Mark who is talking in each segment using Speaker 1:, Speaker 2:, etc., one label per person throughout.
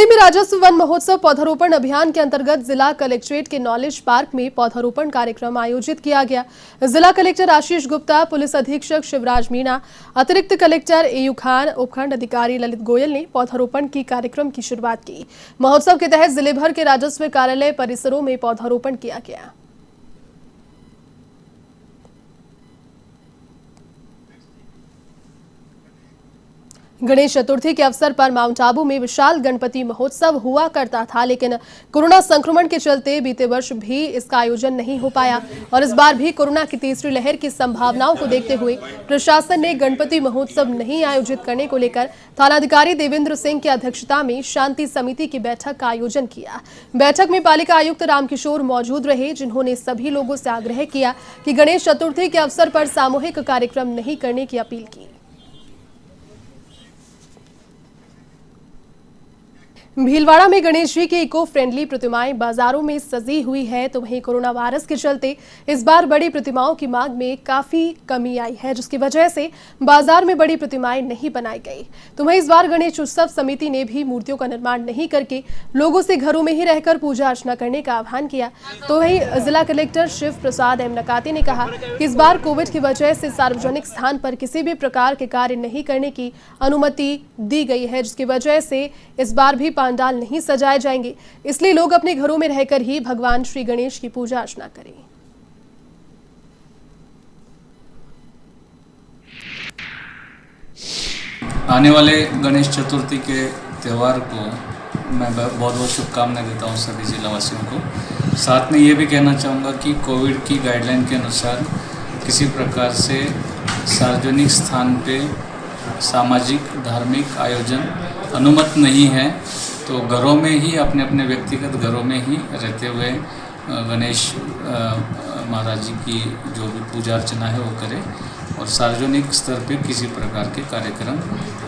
Speaker 1: दिल्ली में राजस्व वन महोत्सव पौधारोपण अभियान के अंतर्गत जिला कलेक्ट्रेट के नॉलेज पार्क में पौधारोपण कार्यक्रम आयोजित किया गया। जिला कलेक्टर आशीष गुप्ता, पुलिस अधीक्षक शिवराज मीणा, अतिरिक्त कलेक्टर एयू खान, उपखंड अधिकारी ललित गोयल ने पौधारोपण की कार्यक्रम की शुरुआत की। महोत्सव के तहत जिले भर के राजस्व कार्यालय परिसरों में पौधारोपण किया गया। गणेश चतुर्थी के अवसर पर माउंट आबू में विशाल गणपति महोत्सव हुआ करता था, लेकिन कोरोना संक्रमण के चलते बीते वर्ष भी इसका आयोजन नहीं हो पाया और इस बार भी कोरोना की तीसरी लहर की संभावनाओं को देखते हुए प्रशासन ने गणपति महोत्सव नहीं आयोजित करने को लेकर थानाधिकारी देवेंद्र सिंह की अध्यक्षता में शांति समिति की बैठक का आयोजन किया। बैठक में पालिका आयुक्त रामकिशोर मौजूद रहे, जिन्होंने सभी लोगों से आग्रह किया कि गणेश चतुर्थी के अवसर पर सामूहिक कार्यक्रम नहीं करने की अपील की। भीलवाड़ा में गणेश जी की इको फ्रेंडली प्रतिमाएं बाजारों में सजी हुई है, तो वहीं कोरोना वायरस के चलते इस बार बड़ी प्रतिमाओं की मांग में काफी कमी आई है, जिसकी वजह से बाजार में बड़ी प्रतिमाएं नहीं बनाई गई। तो वहीं इस बार गणेश उत्सव समिति ने भी मूर्तियों का निर्माण नहीं करके लोगों से घरों में ही रहकर पूजा अर्चना करने का आह्वान किया। तो वहीं जिला कलेक्टर शिव प्रसाद एम नकाते ने कहा कि इस बार कोविड की वजह से सार्वजनिक स्थान पर किसी भी प्रकार के कार्य नहीं करने की अनुमति दी गई है, जिसकी वजह से इस बार भी पंडाल नहीं सजाए जाएंगे। इसलिए लोग अपने घरों में रहकर ही भगवान श्री गणेश की पूजा अर्चना करें।
Speaker 2: आने वाले गणेश चतुर्थी के त्यौहार को मैं बहुत बहुत शुभकामनाएं देता हूं सभी जिलावासियों को। साथ में ये भी कहना चाहूँगा कि कोविड की गाइडलाइन के अनुसार किसी प्रकार से सार्वजनिक स्थान पे सामाजिक धार्मिक आयोजन अनुमत नहीं है, तो घरों में ही अपने अपने व्यक्तिगत घरों में ही रहते हुए गणेश महाराज जी की जो भी पूजा अर्चना है वो करें और सार्वजनिक स्तर पे किसी प्रकार के कार्यक्रम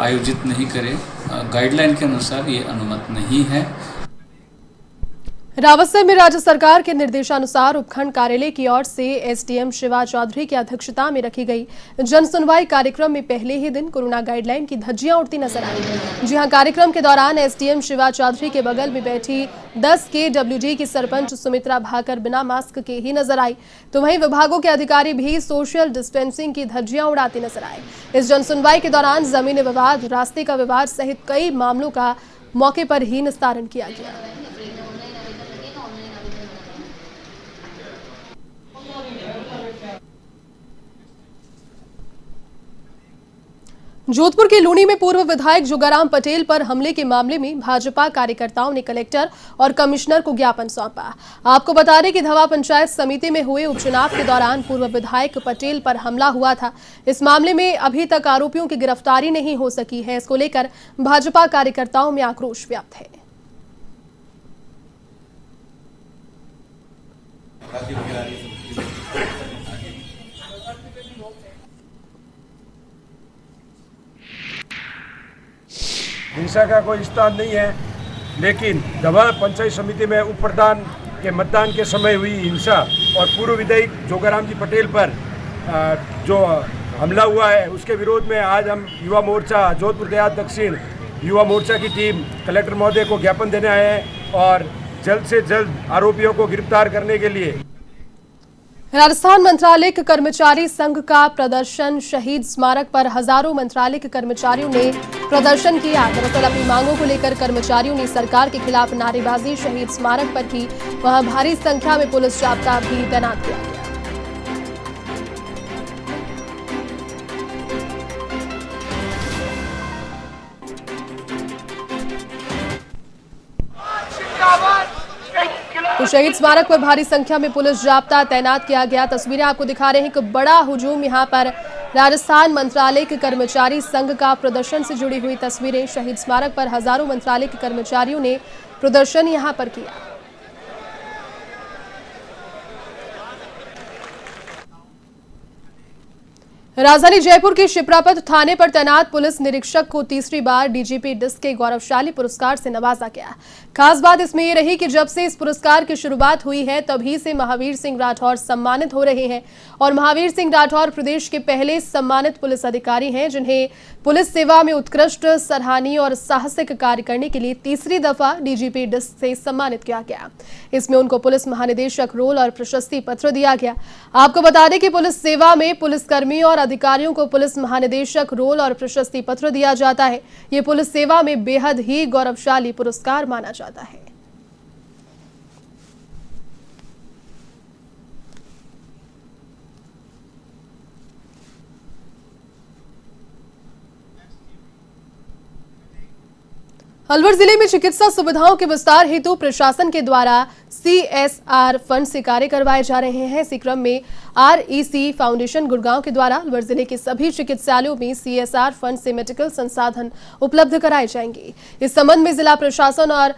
Speaker 2: आयोजित नहीं करें। गाइडलाइन के अनुसार ये अनुमत नहीं है।
Speaker 1: रावतसर में राज्य सरकार के निर्देशानुसार उपखंड कार्यालय की ओर से एसडीएम शिवा चौधरी की अध्यक्षता में रखी गई जन सुनवाई कार्यक्रम में पहले ही दिन कोरोना गाइडलाइन की धज्जियां उड़ती नजर आई। जी हां, कार्यक्रम के दौरान एसडीएम शिवा चौधरी के बगल में बैठी 10 KWD की सरपंच सुमित्रा भाकर बिना मास्क के ही नजर आई, तो वहीं विभागों के अधिकारी भी सोशल डिस्टेंसिंग की धज्जियां उड़ाते नजर आए। इस जन सुनवाई के दौरान जमीनी विवाद, रास्ते का विवाद सहित कई मामलों का मौके पर ही निस्तारण किया गया। जोधपुर के लूनी में पूर्व विधायक जोगाराम पटेल पर हमले के मामले में भाजपा कार्यकर्ताओं ने कलेक्टर और कमिश्नर को ज्ञापन सौंपा। आपको बता दें कि धवा पंचायत समिति में हुए उपचुनाव के दौरान पूर्व विधायक पटेल पर हमला हुआ था। इस मामले में अभी तक आरोपियों की गिरफ्तारी नहीं हो सकी है। इसको लेकर भाजपा कार्यकर्ताओं में आक्रोश व्याप्त है।
Speaker 3: हिंसा का कोई स्थान नहीं है, लेकिन धवा पंचायत समिति में उप प्रधान के मतदान के समय हुई हिंसा और पूर्व विधायक जोगाराम जी पटेल पर जो हमला हुआ है, उसके विरोध में आज हम युवा मोर्चा जोधपुर देहात दक्षिण युवा मोर्चा की टीम कलेक्टर महोदय को ज्ञापन देने आए हैं और जल्द से जल्द आरोपियों को गिरफ्तार करने के लिए।
Speaker 1: राजस्थान मंत्रालयिक कर्मचारी संघ का प्रदर्शन, शहीद स्मारक पर हजारों मंत्रालयिक कर्मचारियों ने प्रदर्शन किया। दरअसल अपनी मांगों को लेकर कर्मचारियों ने सरकार के खिलाफ नारेबाजी शहीद स्मारक पर की। वहां भारी संख्या में पुलिस जाब्ता भी तैनात किया गया। तो शहीद स्मारक पर भारी संख्या में पुलिस जाब्ता तैनात किया गया। तस्वीरें आपको दिखा रहे हैं कि बड़ा हुजूम यहां पर राजस्थान मंत्रालयिक कर्मचारी संघ का प्रदर्शन से जुड़ी हुई तस्वीरें। शहीद स्मारक पर हजारों मंत्रालयिक कर्मचारियों ने प्रदर्शन यहां पर किया। राजधानी जयपुर के शिप्रापत थाने पर तैनात पुलिस निरीक्षक को तीसरी बार डीजीपी डिस्क के गौरवशाली पुरस्कार से नवाजा गया। खास बात इसमें यह रही कि जब से इस पुरस्कार की शुरुआत हुई है तभी से महावीर सिंह राठौर सम्मानित हो रहे हैं और महावीर सिंह राठौर प्रदेश के पहले सम्मानित पुलिस अधिकारी हैं जिन्हें पुलिस सेवा में उत्कृष्ट, सराहनीय और साहसिक कार्य करने के लिए तीसरी दफा डीजीपी डिस्क से सम्मानित किया गया। इसमें उनको पुलिस महानिदेशक रोल और प्रशस्ति पत्र दिया गया। आपको बता दें कि पुलिस सेवा में पुलिसकर्मी और अधिकारियों को पुलिस महानिदेशक रोल और प्रशस्ति पत्र दिया जाता है। ये पुलिस सेवा में बेहद ही गौरवशाली पुरस्कार माना जाता है। अलवर जिले में चिकित्सा सुविधाओं के विस्तार हेतु प्रशासन के द्वारा CSR फंड से कार्य करवाए जा रहे हैं। इसी क्रम में REC फाउंडेशन गुड़गांव के द्वारा अलवर जिले के सभी चिकित्सालयों में CSR फंड से मेडिकल संसाधन उपलब्ध कराए जाएंगे। इस संबंध में जिला प्रशासन और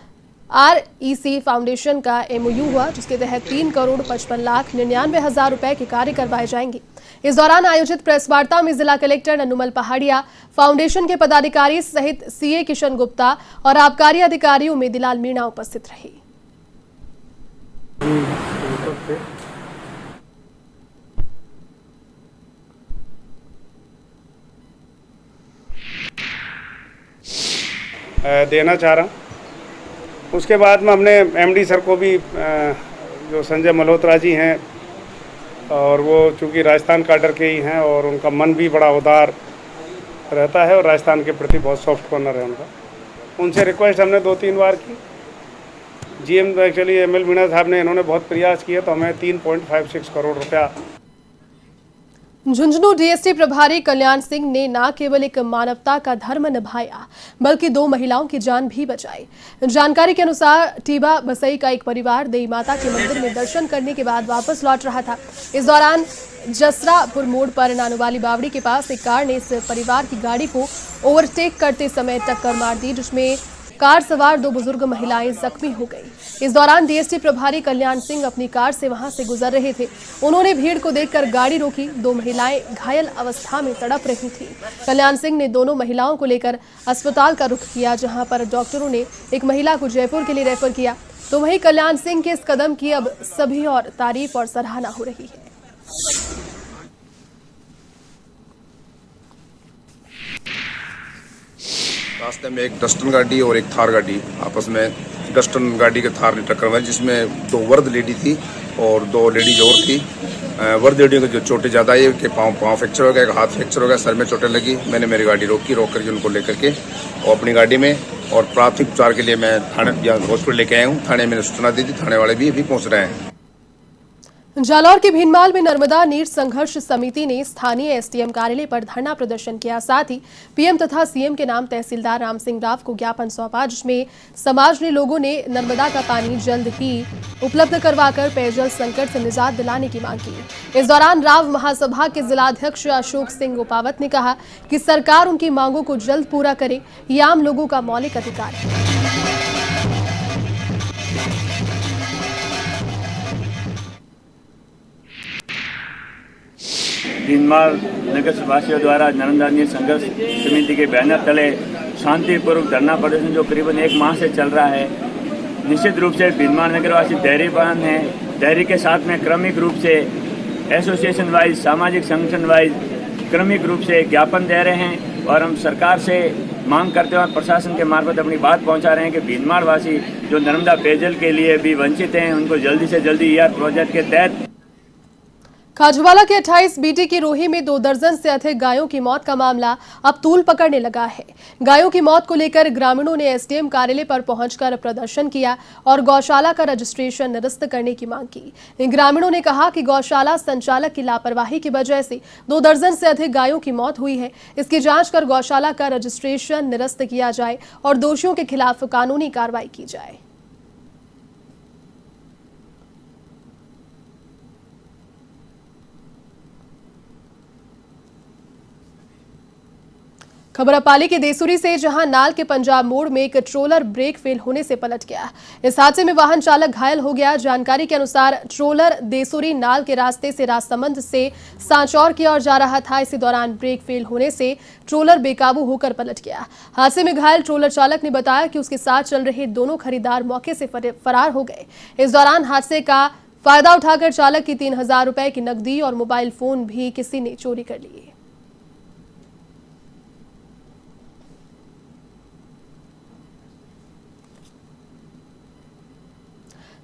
Speaker 1: REC फाउंडेशन का MOU हुआ, जिसके तहत 3,55,99,000 रुपए के कार्य करवाए जाएंगे। इस दौरान आयोजित प्रेस वार्ता में जिला कलेक्टर ननुमल पहाड़िया, फाउंडेशन के पदाधिकारी सहित CA किशन गुप्ता और आबकारी अधिकारी उमेदलाल मीणा उपस्थित रहे।
Speaker 4: देना चाह रहा हूँ। उसके बाद में हमने MD सर को भी, जो संजय मल्होत्रा जी हैं, और वो चूँकि राजस्थान काडर के ही हैं और उनका मन भी बड़ा उदार रहता है और राजस्थान के प्रति बहुत सॉफ्ट कॉर्नर है उनका, उनसे रिक्वेस्ट हमने 2-3 बार की। GM एक्चुअली ML मीणा साहब ने, इन्होंने बहुत प्रयास किया तो हमें 3.56 करोड़ रुपया।
Speaker 1: झुंझुनू DST प्रभारी कल्याण सिंह ने न केवल एक मानवता का धर्म निभाया बल्कि 2 महिलाओं की जान भी बचाई। जानकारी के अनुसार टीबा बसई का एक परिवार देवी माता के मंदिर में दर्शन करने के बाद वापस लौट रहा था। इस दौरान जसरापुर मोड़ पर नानोवाली बावड़ी के पास एक कार ने इस परिवार की गाड़ी को ओवरटेक करते समय टक्कर मार दी, जिसमें कार सवार 2 बुजुर्ग महिलाएं जख्मी हो गई। इस दौरान DST प्रभारी कल्याण सिंह अपनी कार से वहां से गुजर रहे थे। उन्होंने भीड़ को देखकर गाड़ी रोकी। 2 महिलाएं घायल अवस्था में तड़प रही थी। कल्याण सिंह ने दोनों महिलाओं को लेकर अस्पताल का रुख किया, जहां पर डॉक्टरों ने एक महिला को जयपुर के लिए रेफर किया। तो वहीं कल्याण सिंह के इस कदम की अब सभी और तारीफ और सराहना हो रही है।
Speaker 5: रास्ते में एक डस्टन गाड़ी और एक थार गाड़ी आपस में, डस्टन गाड़ी के थार ने टक्कर मारी, जिसमें 2 वर्द लेडी थी और 2 लेडीज और थी। वर्द लेडी को जो चोटें ज़्यादा आई, उनके पाँव फ्रैक्चर हो गया, एक हाथ फ्रैक्चर हो गया, सर में चोटें लगी। मैंने मेरी गाड़ी रोक करके उनको लेकर के और अपनी गाड़ी में, और प्राथमिक उपचार के लिए मैं थाने हॉस्पिटल लेके आया हूँ। थाने मैंने सूचना दी थी, थाने वाले भी अभी पहुँच रहे हैं।
Speaker 1: जालौर के भीनमाल में नर्मदा नीर संघर्ष समिति ने स्थानीय SDM कार्यालय पर धरना प्रदर्शन किया। साथ ही PM तथा CM के नाम तहसीलदार राम सिंह राव को ज्ञापन सौंपा, जिसमें समाज ने लोगों ने नर्मदा का पानी जल्द ही उपलब्ध करवाकर पेयजल संकट से निजात दिलाने की मांग की। इस दौरान राव महासभा के जिलाध्यक्ष अशोक सिंह उपावत ने कहा कि सरकार उनकी मांगों को जल्द पूरा करे, ये आम लोगों का मौलिक अधिकार है।
Speaker 6: भीनमाल नगर वासियों द्वारा नर्मदा नीर संघर्ष समिति के बैनर तले शांतिपूर्वक धरना प्रदर्शन जो करीबन 1 माह से चल रहा है। निश्चित रूप से भीनमाल नगरवासी डेयरी पालन है, डेयरी के साथ में क्रमिक रूप से एसोसिएशन वाइज, सामाजिक संगठन वाइज क्रमिक रूप से ज्ञापन दे रहे हैं और हम सरकार से मांग करते हैं और प्रशासन के मार्फत अपनी बात पहुंचा रहे हैं कि भीनमाल वासी जो नर्मदा पेयजल के लिए भी वंचित हैं, उनको जल्दी से जल्दी ER प्रोजेक्ट के तहत।
Speaker 1: खाजूवाला के 28 बीटी की रोही में 2 दर्जन से अधिक गायों की मौत का मामला अब तूल पकड़ने लगा है। गायों की मौत को लेकर ग्रामीणों ने SDM कार्यालय पर पहुंचकर प्रदर्शन किया और गौशाला का रजिस्ट्रेशन निरस्त करने की मांग की। ग्रामीणों ने कहा कि गौशाला संचालक की लापरवाही की वजह से 2 दर्जन से अधिक गायों की मौत हुई है। इसकी जांच कर गौशाला का रजिस्ट्रेशन निरस्त किया जाए और दोषियों के खिलाफ कानूनी कार्रवाई की जाए। खबर अपाली के देसुरी से, जहां नाल के पंजाब मोड़ में एक ट्रोलर ब्रेक फेल होने से पलट गया। इस हादसे में वाहन चालक घायल हो गया। जानकारी के अनुसार ट्रोलर देसुरी नाल के रास्ते से राजसमंद से सांचौर की ओर जा रहा था। इसी दौरान ब्रेक फेल होने से ट्रोलर बेकाबू होकर पलट गया। हादसे में घायल ट्रोलर चालक ने बताया कि उसके साथ चल रहे दोनों खरीदार मौके से फरार हो गए। इस दौरान हादसे का फायदा उठाकर चालक की 3000 रुपए की नकदी और मोबाइल फोन भी किसी ने चोरी कर लिए।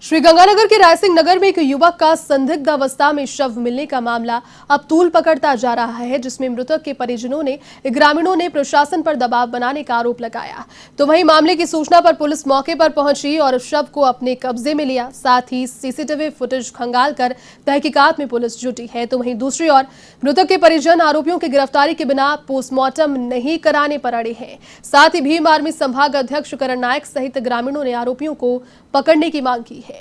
Speaker 1: श्रीगंगानगर के रायसिंह नगर में एक युवक का संदिग्ध अवस्था में शव मिलने का मामला अब तूल पकड़ता जा रहा है, जिसमें मृतक के परिजनों ने ग्रामीणों ने प्रशासन पर दबाव बनाने का आरोप लगाया। तो वहीं मामले की सूचना पर पुलिस मौके पर पहुंची और शव को अपने कब्जे में लिया। साथ ही सीसीटीवी फुटेज खंगालकर तहकीकात में पुलिस जुटी है। तो वहीं दूसरी ओर मृतक के परिजन आरोपियों की गिरफ्तारी के बिना पोस्टमार्टम नहीं कराने पर अड़े हैं। साथ ही भीम आर्मी संभाग अध्यक्ष करण नायक सहित ग्रामीणों ने आरोपियों को पकड़ने की मांग की है।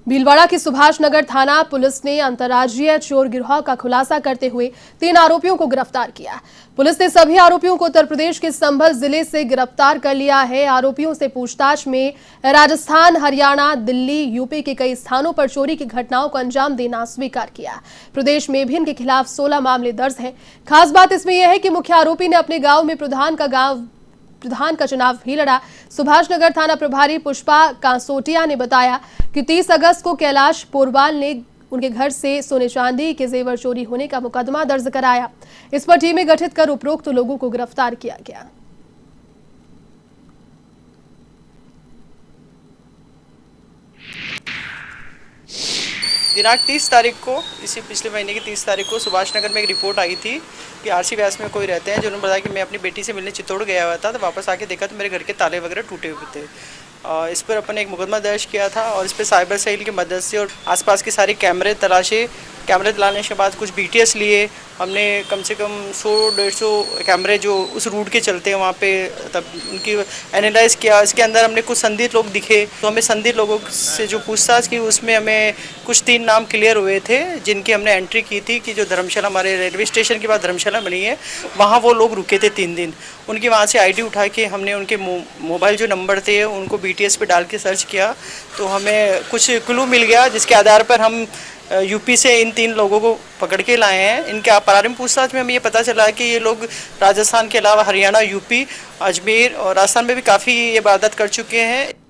Speaker 1: भीलवाड़ा की सुभाष नगर थाना पुलिस ने अंतर्राज्यीय चोर गिरोह का खुलासा करते हुए 3 आरोपियों को गिरफ्तार किया। पुलिस ने सभी आरोपियों को उत्तर प्रदेश के संभल जिले से गिरफ्तार कर लिया है। आरोपियों से पूछताछ में राजस्थान, हरियाणा, दिल्ली, यूपी के कई स्थानों पर चोरी की घटनाओं को अंजाम देना स्वीकार किया। प्रदेश में भी इनके खिलाफ 16 मामले दर्ज हैं। खास बात इसमें यह है कि मुख्य आरोपी ने अपने गांव में प्रधान का चुनाव भी लड़ा। सुभाष नगर थाना प्रभारी पुष्पा कांसोटिया ने बताया कि 30 अगस्त को कैलाश पोरवाल ने उनके घर से सोने चांदी के जेवर चोरी होने का मुकदमा दर्ज कराया। इस पर टीमें गठित कर उपरोक्त लोगों को गिरफ्तार किया गया।
Speaker 7: दिनांक 30 तारीख को, इसी पिछले महीने की 30 तारीख को सुभाष नगर में एक रिपोर्ट आई थी कि आरसी व्यास में कोई रहते हैं, जिन्होंने बताया कि मैं अपनी बेटी से मिलने चित्तौड़ गया हुआ था, तो वापस आके देखा तो मेरे घर के ताले वगैरह टूटे हुए थे। इस पर अपन एक मुकदमा दर्ज किया था और इस पर साइबर सेल की मदद से और आसपास के सारे कैमरे तलाशे। कैमरे दिलाने के बाद कुछ BTS लिए हमने, कम से कम 100-150 कैमरे जो उस रूट के चलते हैं वहाँ पे, तब उनकी एनालाइज किया। इसके अंदर हमने कुछ संदिग्ध लोग दिखे, तो हमें संदिग्ध लोगों से जो पूछताछ की उसमें हमें कुछ 3 नाम क्लियर हुए थे, जिनकी हमने एंट्री की थी कि जो धर्मशाला, हमारे रेलवे स्टेशन के बाद धर्मशाला बनी है, वहाँ वो लोग रुके थे 3 दिन। उनकी वहाँ से ID उठा के हमने उनके मोबाइल जो नंबर थे उनको BTS पे डाल के सर्च किया, तो हमें कुछ क्लू मिल गया, जिसके आधार पर हम यूपी से इन 3 लोगों को पकड़ के लाए हैं। इनके प्रारंभिक पूछताछ में हमें ये पता चला है कि ये लोग राजस्थान के अलावा हरियाणा, यूपी, अजमेर और राजस्थान में भी काफ़ी ये वारदात कर चुके हैं।